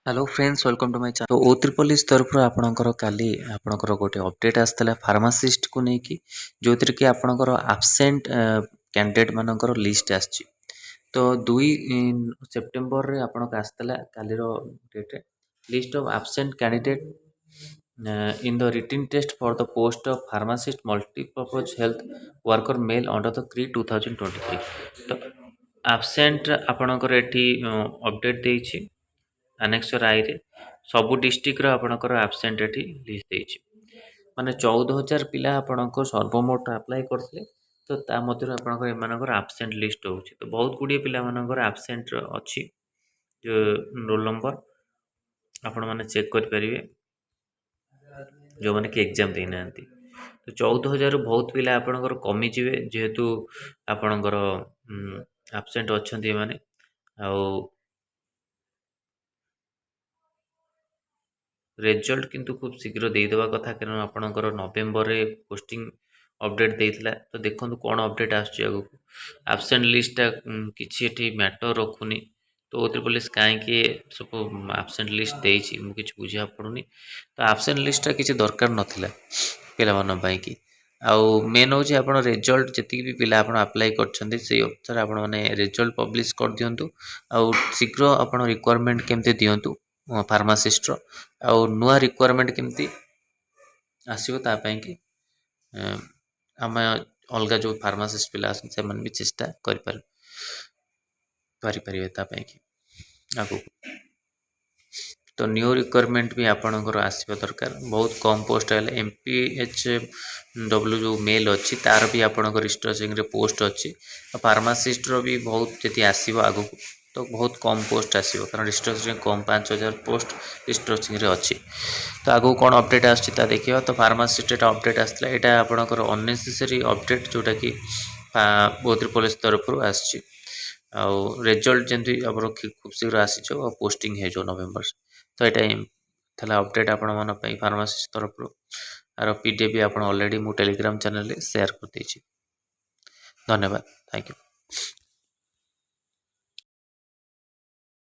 Hello friends welcome to my channel. तो ओ3 तरफ आपणकर काली आपणकर गोटे अपडेट आसला फार्मासिस्ट को लेकिन जो थी कि आपणकर आब्सेंट कैंडिडेट मानकर लिस्ट आसी। तो 2 सेप्टेम्बर रे आपणक आसला कालीर date list of absent candidate in the written test for the post of pharmacist multipurpose health worker male under the क्री 2023। तो आब्सेंट आपणकर एठी अपडेट देछि आनेक्सर आई रे सबु डिस्ट्रिक्टर आपणकर आब्सेंट एठी लिस्ट देछि माने 14,000 पिला आपणको सर्वमोट अप्लाई करथिले। तो ता मध्यरु आपणकर एमानकर आब्सेंट लिस्ट होउछि। तो बहुत गुडी पिला मानकर आब्सेंट अछि जो रोल नंबर आपण माने चेक कर परिवे जो माने कि एग्जाम देइ नांती। तो 14,000 रु बहुत पिला आपणकर कमी जिवे जेहेतु आपणकर आब्सेंट अछंती माने आ रेजल्ट किंतु खूब शीघ्र देदेवा कथा कारण आपणकर नवेम्बर रे पोस्टिंग अपडेट देइथिला। तो देखंतु कोन अपडेट आछी आगु एब्सेंट लिस्ट किछि एठी मैटर रखुनी। तो ओतिर पुलिस काहे कि सब एब्सेंट लिस्ट देइछि मु किछि बुझा पडुनी। तो एब्सेंट लिस्ट किछि दरकार नथिला पिला मन पई कि आउ मेन होछि आपण रिजल्ट जति भी पिला आपण अप्लाई करछन्ती से अनुसार आपण माने रिजल्ट पब्लिश कर दियंतु। आउ शीघ्र आपण रिक्वायरमेंट केमते दियंतु फार्मासिस्ट रो आउ नुआ रिक्वायरमेंट केमती आसीबो ता पई कि आम अलग जो फार्मासिस्ट पिला से मन भी चेष्टा कर पारे ता पई कि आगु। तो न्यू रिक्वायरमेंट भी आपणकर आसवा दरकार बहुत कम पोस्ट है MPHW जो मेल अच्छी तार भी आपणकर रिस्ट्रचिंग रे पोस्ट अच्छी फार्मासिस्ट रो भी बहुत जी आसो आगु। तो बहुत कम पोस्ट आसो कारण रिस्ट्रचिंग कम 5,000 पोस्ट रिस्ट्रचिंग रे अच्छी। तो आगु कौन अपडेट आसा देखिए। तो फार्मासिस्ट अपडेट आसला यहाँ आपणकर अननेसेसरी अपडेट जोटा कि बहुत पुलिस तरफ आसी रिजल्ट जमी खूब शीघ्र आसी पोस्टिंग है जो नवेम्बर। तो यहाँ था अपडेट आपण मन फार्मासिस्ट तरफ आर पीडीएफ भी आप ऑलरेडी मु टेलीग्राम चैनल शेयर कर देछि। धन्यवाद थैंक यू।